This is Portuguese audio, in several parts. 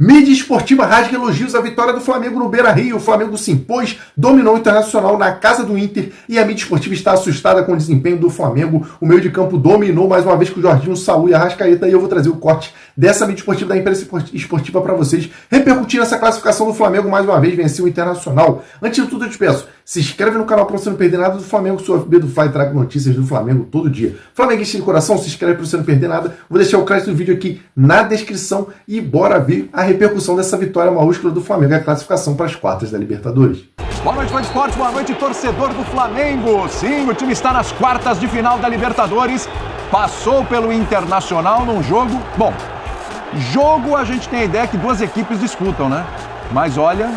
Mídia esportiva rasga elogios à vitória do Flamengo no Beira-Rio. O Flamengo se impôs, dominou o Internacional na casa do Inter e a mídia esportiva está assustada com o desempenho do Flamengo. O meio de campo dominou mais uma vez com o Jorginho, Saúl e Arrascaeta e eu vou trazer o corte dessa mídia esportiva da imprensa esportiva para vocês, repercutindo essa classificação do Flamengo mais uma vez, venceu o Internacional. Antes de tudo eu te peço, se inscreve no canal para você não perder nada do Flamengo, sua FB do Fly traga notícias do Flamengo todo dia. Flamenguista de coração, se inscreve para você não perder nada. Vou deixar o crédito do vídeo aqui na descrição e bora ver a repercussão dessa vitória maiúscula do Flamengo e a classificação para as quartas da Libertadores. Boa noite, fã de esporte, boa noite, torcedor do Flamengo. Sim, o time está nas quartas de final da Libertadores. Passou pelo Internacional num jogo... Bom, jogo a gente tem a ideia que duas equipes disputam, né? Mas olha,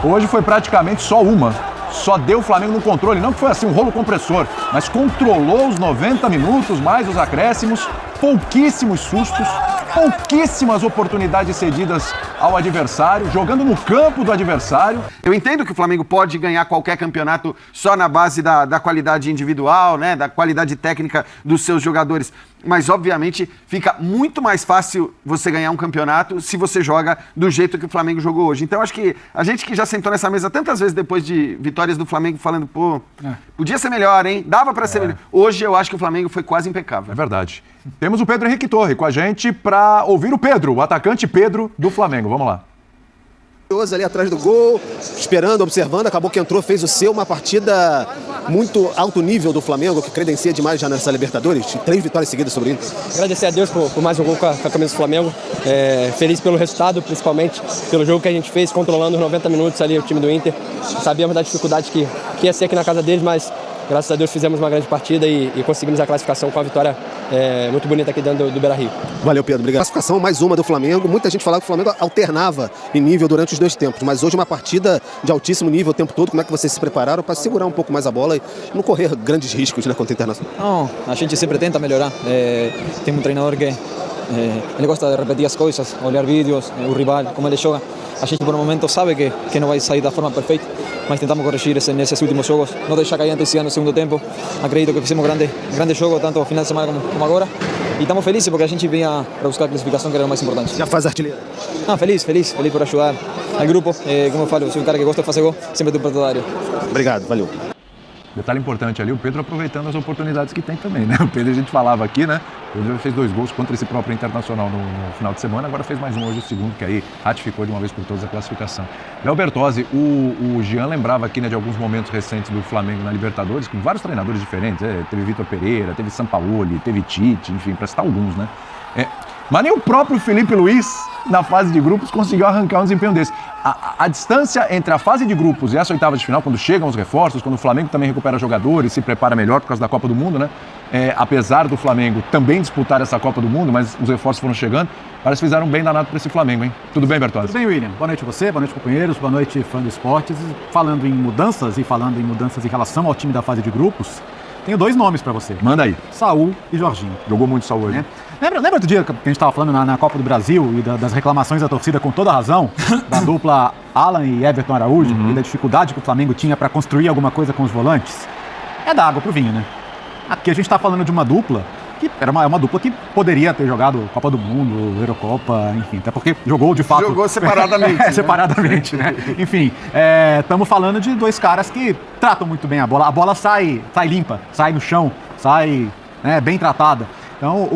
hoje foi praticamente só uma. Só deu o Flamengo no controle, não que foi assim um rolo compressor, mas controlou os 90 minutos, mais os acréscimos, pouquíssimos sustos, pouquíssimas oportunidades cedidas ao adversário, jogando no campo do adversário. Eu entendo que o Flamengo pode ganhar qualquer campeonato só na base da qualidade individual, né, da qualidade técnica dos seus jogadores, mas obviamente fica muito mais fácil você ganhar um campeonato se você joga do jeito que o Flamengo jogou hoje. Então acho que a gente que já sentou nessa mesa tantas vezes depois de vitórias do Flamengo falando, pô, podia ser melhor, hein? Dava pra ser melhor. Hoje eu acho que o Flamengo foi quase impecável. É verdade. Temos o Pedro Henrique Torre com a gente para ouvir o Pedro, o atacante Pedro do Flamengo. Vamos lá. Ali atrás do gol, esperando, observando, acabou que entrou, fez o seu, uma partida muito alto nível do Flamengo, que credencia demais já nessa Libertadores, 3 vitórias seguidas sobre ele. Agradecer a Deus por mais um gol com a camisa do Flamengo, feliz pelo resultado, principalmente pelo jogo que a gente fez, controlando os 90 minutos ali o time do Inter. Sabíamos da dificuldade que ia ser aqui na casa deles, mas graças a Deus fizemos uma grande partida e conseguimos a classificação com a vitória muito bonita aqui dentro do Beira-Rio. Valeu, Pedro. Obrigado. Classificação mais uma do Flamengo. Muita gente falava que o Flamengo alternava em nível durante os dois tempos, mas hoje uma partida de altíssimo nível o tempo todo. Como é que vocês se prepararam para segurar um pouco mais a bola e não correr grandes riscos, né, contra o Internacional? Não, a gente sempre tenta melhorar. Tem um treinador que ele gosta de repetir as coisas, olhar vídeos, o rival, como ele joga. A gente por um momento sabe que não vai sair da forma perfeita, mas tentamos corrigir nesses últimos jogos, não deixar cair a intensidade no segundo tempo. Acredito que fizemos grande jogo, tanto no final de semana como agora. E estamos felizes porque a gente vinha para buscar a classificação, que era o mais importante. Já faz artilheiro? Feliz por ajudar ao grupo. Como eu falo, sou um cara que gosta de fazer gol, sempre do perto da área. Obrigado, valeu. Detalhe importante ali, o Pedro aproveitando as oportunidades que tem também, né? O Pedro, a gente falava aqui, né? O Pedro fez 2 gols contra esse próprio Internacional no final de semana, agora fez mais um hoje, o segundo, que aí ratificou de uma vez por todas a classificação. Léo Bertozzi, o Jean lembrava aqui, né, de alguns momentos recentes do Flamengo na Libertadores, com vários treinadores diferentes, teve Vitor Pereira, teve Sampaoli, teve Tite, enfim, para citar alguns, né? Mas nem o próprio Felipe Luiz, na fase de grupos, conseguiu arrancar um desempenho desse. A distância entre a fase de grupos e essa oitava de final, quando chegam os reforços, quando o Flamengo também recupera jogadores, se prepara melhor por causa da Copa do Mundo, né? Apesar do Flamengo também disputar essa Copa do Mundo, mas os reforços foram chegando, parece que fizeram um bem danado para esse Flamengo, hein? Tudo bem, Bertozzi? Tudo bem, William. Boa noite a você, boa noite, companheiros, boa noite, fã do esportes. Falando em mudanças em relação ao time da fase de grupos, tenho 2 nomes para você. Manda aí. Saúl e Jorginho. Jogou muito Saúl hoje. Lembra do dia que a gente estava falando na Copa do Brasil e das reclamações da torcida com toda razão, da dupla Alan e Everton Araújo, e da dificuldade que o Flamengo tinha para construir alguma coisa com os volantes? É da água pro vinho, né? Aqui a gente está falando de uma dupla que era uma dupla que poderia ter jogado Copa do Mundo, Eurocopa, enfim, até porque jogou de fato... Jogou separadamente. Separadamente, né? Enfim, estamos falando de 2 caras que tratam muito bem a bola sai limpa, sai no chão, sai bem tratada. Então,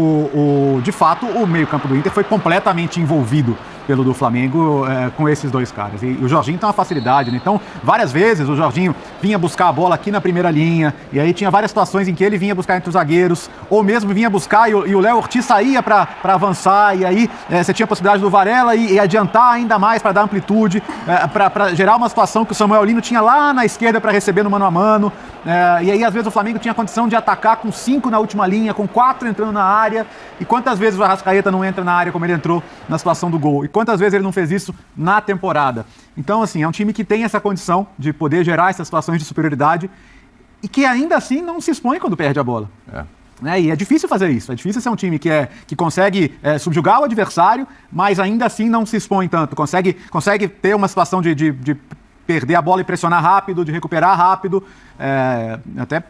de fato, o meio-campo do Inter foi completamente envolvido pelo do Flamengo com esses 2 caras. E o Jorginho tem uma facilidade, né? Então, várias vezes o Jorginho vinha buscar a bola aqui na primeira linha, e aí tinha várias situações em que ele vinha buscar entre os zagueiros, ou mesmo vinha buscar e o Léo Ortiz saía para avançar, e aí você tinha a possibilidade do Varela e adiantar ainda mais para dar amplitude, para gerar uma situação que o Samuel Lino tinha lá na esquerda para receber no mano a mano. E aí, às vezes, o Flamengo tinha condição de atacar com 5 na última linha, com 4 entrando na área. E quantas vezes o Arrascaeta não entra na área como ele entrou na situação do gol? E quantas vezes ele não fez isso na temporada? Então, assim, é um time que tem essa condição de poder gerar essas situações de superioridade e que ainda assim não se expõe quando perde a bola. E é difícil fazer isso, é difícil ser um time que consegue subjugar o adversário, mas ainda assim não se expõe tanto, consegue ter uma situação de perder a bola e pressionar rápido, de recuperar rápido.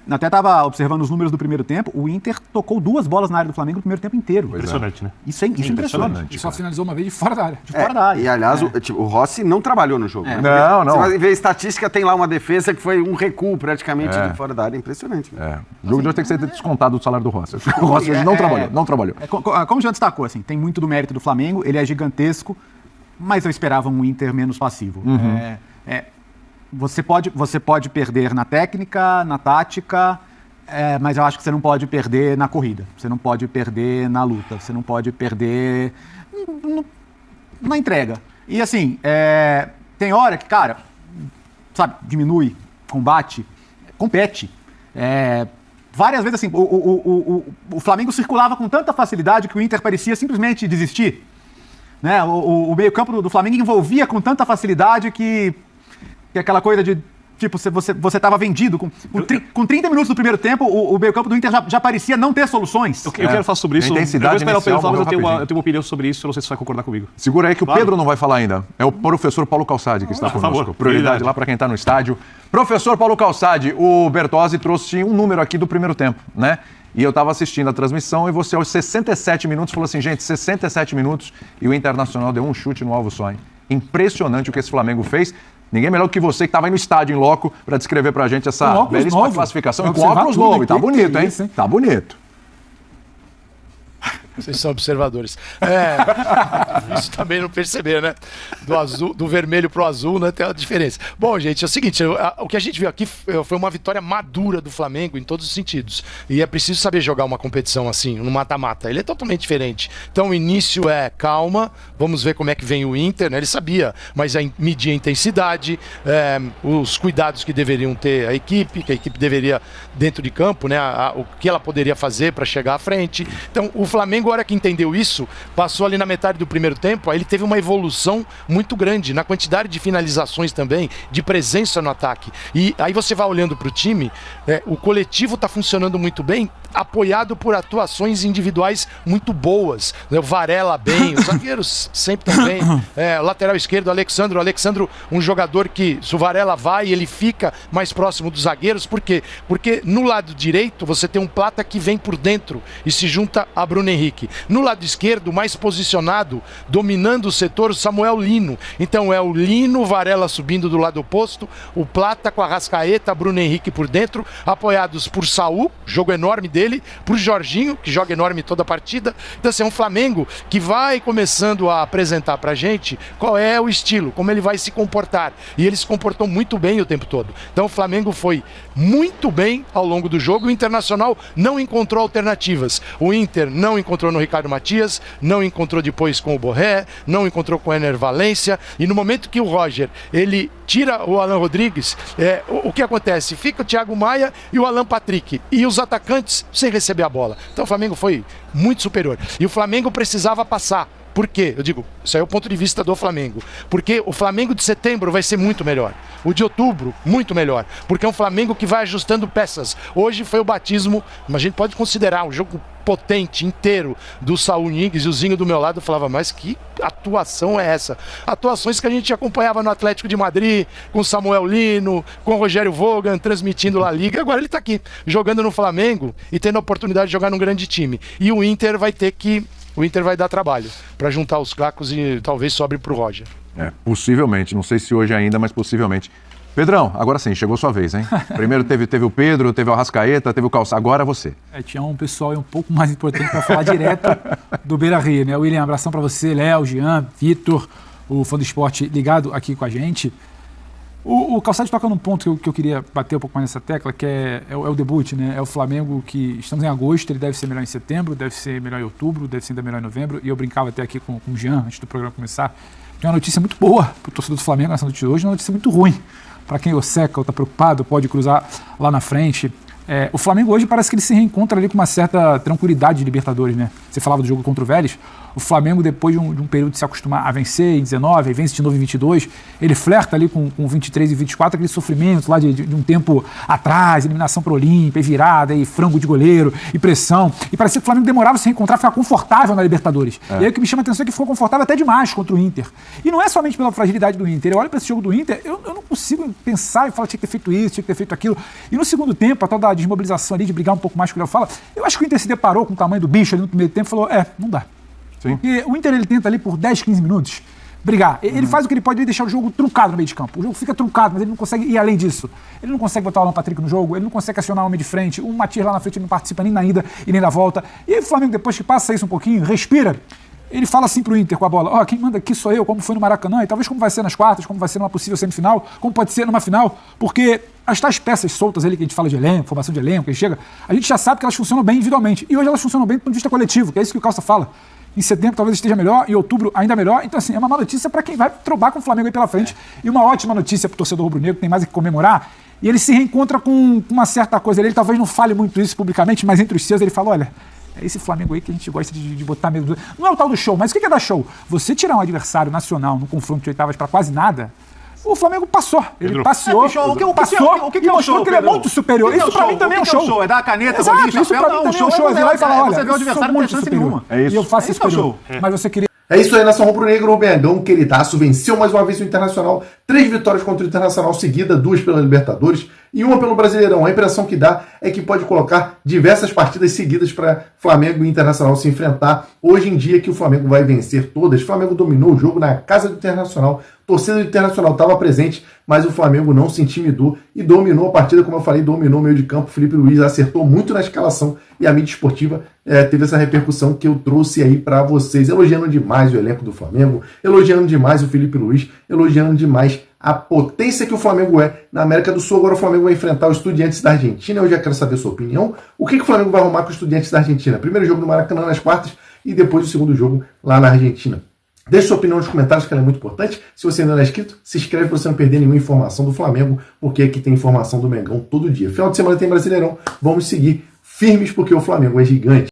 Até estava observando os números do primeiro tempo. O Inter tocou 2 bolas na área do Flamengo no primeiro tempo inteiro. Impressionante, né? Isso é impressionante. E só finalizou uma vez de fora da área. E aliás, o Rossi não trabalhou no jogo. Né? Não. Você vai ver a estatística, tem lá uma defesa que foi um recuo praticamente de fora da área. Impressionante. O jogo de hoje tem que ser descontado do salário do Rossi. O Rossi hoje não trabalhou. Como já destacou, assim, tem muito do mérito do Flamengo, ele é gigantesco, mas eu esperava um Inter menos passivo. Você pode perder na técnica, na tática, mas eu acho que você não pode perder na corrida, você não pode perder na luta, você não pode perder na entrega. E assim, tem hora que, cara, sabe, diminui, combate, compete. Várias vezes assim, o Flamengo circulava com tanta facilidade que o Inter parecia simplesmente desistir. Né? O meio-campo do Flamengo envolvia com tanta facilidade que aquela coisa de, tipo, você estava vendido. Com 30 minutos do primeiro tempo, o meio-campo do Inter já parecia não ter soluções. Eu quero falar sobre isso. A intensidade eu vou esperar o Pedro falar, mas inicial eu tenho uma opinião sobre isso, eu não sei se você vai concordar comigo. Segura aí que o Pedro não vai falar ainda. É o professor Paulo Calçade que está conosco. Favor, prioridade lá para quem está no estádio. Professor Paulo Calçade, o Bertozzi trouxe um número aqui do primeiro tempo, né? E eu estava assistindo a transmissão e você aos 67 minutos falou assim, gente, 67 minutos e o Internacional deu um chute no alvo só, hein? Impressionante o que esse Flamengo fez. Ninguém melhor que você que estava aí no estádio, em loco, para descrever pra gente essa belíssima classificação. E com óculos novos. Tá bonito, hein? Tá bonito. Vocês são observadores. Isso também não perceber, né? Do vermelho pro azul, né? Tem uma diferença. Bom, gente, é o seguinte, o que a gente viu aqui foi uma vitória madura do Flamengo em todos os sentidos. E é preciso saber jogar uma competição assim, no mata-mata. Ele é totalmente diferente. Então o início é calma, vamos ver como é que vem o Inter, né? Ele sabia, mas medir a intensidade, os cuidados que deveriam ter a equipe, que a equipe deveria, dentro de campo, né? O que ela poderia fazer para chegar à frente. Então o Flamengo, a hora que entendeu isso, passou ali na metade do primeiro tempo, aí ele teve uma evolução muito grande na quantidade de finalizações também, de presença no ataque. E aí você vai olhando para o time, o coletivo está funcionando muito bem, apoiado por atuações individuais muito boas. O Varela bem, os zagueiros sempre também. Lateral esquerdo, Alexandro, um jogador que, se o Varela vai, ele fica mais próximo dos zagueiros. Por quê? Porque no lado direito você tem um Plata que vem por dentro e se junta a Bruno Henrique. No lado esquerdo, mais posicionado, dominando o setor, o Samuel Lino. Então é o Lino, Varela subindo do lado oposto, o Plata com a Arrascaeta, Bruno Henrique por dentro, apoiados por Saul, jogo enorme dele, por Jorginho, que joga enorme toda a partida. Então assim, é um Flamengo que vai começando a apresentar pra gente qual é o estilo, como ele vai se comportar. E ele se comportou muito bem o tempo todo. Então o Flamengo foi muito bem ao longo do jogo. O Internacional não encontrou alternativas. O Inter não encontrou no Ricardo Matias, não encontrou depois com o Borré, não encontrou com o Ener Valencia. E no momento que o Roger, ele tira o Alan Rodrigues, o que acontece? Fica o Thiago Maia e o Alan Patrick. E os atacantes sem receber a bola. Então o Flamengo foi muito superior. E o Flamengo precisava passar. Por quê? Eu digo, isso aí é o ponto de vista do Flamengo. Porque o Flamengo de setembro vai ser muito melhor. O de outubro, muito melhor. Porque é um Flamengo que vai ajustando peças. Hoje foi o batismo, mas a gente pode considerar um jogo potente, inteiro, do Saul Niguez, e o Zinho do meu lado falava, mas que atuação é essa? Atuações que a gente acompanhava no Atlético de Madrid, com Samuel Lino, com Rogério Vogan, transmitindo La Liga. Agora ele está aqui, jogando no Flamengo e tendo a oportunidade de jogar num grande time. E o Inter vai dar trabalho para juntar os cacos e talvez sobre para o Roger. Possivelmente, não sei se hoje ainda, mas possivelmente. Pedrão, agora sim, chegou sua vez, hein? Primeiro teve o Pedro, teve o Arrascaeta, teve o Calçado, agora você. Tinha um pessoal um pouco mais importante para falar direto do Beira-Rio, né? William, abração para você, Léo, Jean, Vitor, o fã do esporte ligado aqui com a gente. O Calçado toca num ponto que eu queria bater um pouco mais nessa tecla, que é o debut, né? É o Flamengo que estamos em agosto, ele deve ser melhor em setembro, deve ser melhor em outubro, deve ser ainda melhor em novembro. E eu brincava até aqui com o Jean, antes do programa começar. Tem uma notícia muito boa para o torcedor do Flamengo nessa notícia de hoje, uma notícia muito ruim. Para quem osseca ou está preocupado, pode cruzar lá na frente. O Flamengo hoje parece que ele se reencontra ali com uma certa tranquilidade de Libertadores, né? Você falava do jogo contra o Vélez. O Flamengo, depois de um período de se acostumar a vencer em 19, aí vence de novo em 22, ele flerta ali com 23 e 24, aquele sofrimento lá de um tempo atrás, eliminação pro Olímpia, e virada, e frango de goleiro, e pressão. E parecia que o Flamengo demorava a se reencontrar, ficar confortável na Libertadores. E aí o que me chama a atenção é que ficou confortável até demais contra o Inter. E não é somente pela fragilidade do Inter. Eu olho para esse jogo do Inter, eu não consigo pensar e falar tinha que ter feito isso, tinha que ter feito aquilo. E no segundo tempo, a tal da desmobilização ali, de brigar um pouco mais com o Léo fala, eu acho que o Inter se deparou com o tamanho do bicho ali no primeiro tempo e falou, não dá. Sim. Porque o Inter ele tenta ali por 10, 15 minutos brigar. Ele faz o que ele pode, ele deixar o jogo truncado no meio de campo. O jogo fica truncado, mas ele não consegue ir além disso. Ele não consegue botar o Alan Patrick no jogo, ele não consegue acionar o homem de frente, o Matias lá na frente ele não participa nem na ida e nem na volta. E aí o Flamengo, depois que passa isso um pouquinho, respira, ele fala assim pro Inter com a bola, quem manda aqui sou eu, como foi no Maracanã, e talvez como vai ser nas quartas, como vai ser numa possível semifinal, como pode ser numa final, porque as tais peças soltas ali que a gente fala de elenco, formação de elenco, que chega, a gente já sabe que elas funcionam bem individualmente. E hoje elas funcionam bem do ponto de vista coletivo, que é isso que o Calça fala. Em setembro talvez esteja melhor, em outubro ainda melhor. Então, assim, é uma má notícia para quem vai trobar com o Flamengo aí pela frente. E uma ótima notícia para o torcedor rubro-negro, que tem mais a que comemorar. E ele se reencontra com uma certa coisa. Ele talvez não fale muito isso publicamente, mas entre os seus ele fala, olha, é esse Flamengo aí que a gente gosta de botar medo. Não é o tal do show, mas o que é dar show? Você tirar um adversário nacional no confronto de oitavas para quase nada, o Flamengo passou. Ele passeou, passou e mostrou que ele é muito superior. Isso pra mim também é um show. É dar a caneta, Exato, bolinha, isso pra mim também é um show. É virar e falar, olha, você vê o adversário não tem chance nenhuma. É isso. E eu faço isso superior. Mas você queria... É isso aí, nação rubro-negra. O Mengão, queridaço, venceu mais uma vez o Internacional. 3 vitórias contra o Internacional seguida, 2 pela Libertadores e 1 pelo Brasileirão. A impressão que dá é que pode colocar diversas partidas seguidas para Flamengo e Internacional se enfrentar. Hoje em dia que o Flamengo vai vencer todas. O Flamengo dominou o jogo na casa do Internacional. A torcida do Internacional estava presente, mas o Flamengo não se intimidou e dominou a partida, como eu falei, dominou o meio de campo. O Felipe Luiz acertou muito na escalação e a mídia esportiva teve essa repercussão que eu trouxe aí para vocês, elogiando demais o elenco do Flamengo, elogiando demais o Felipe Luiz, elogiando demais a potência que o Flamengo é na América do Sul. Agora o Flamengo vai enfrentar os Estudiantes da Argentina. Eu já quero saber a sua opinião. O que o Flamengo vai arrumar com os Estudiantes da Argentina? Primeiro jogo no Maracanã nas quartas e depois o segundo jogo lá na Argentina. Deixe sua opinião nos comentários, que ela é muito importante. Se você ainda não é inscrito, se inscreve para você não perder nenhuma informação do Flamengo, porque aqui tem informação do Mengão todo dia. Final de semana tem Brasileirão. Vamos seguir firmes, porque o Flamengo é gigante.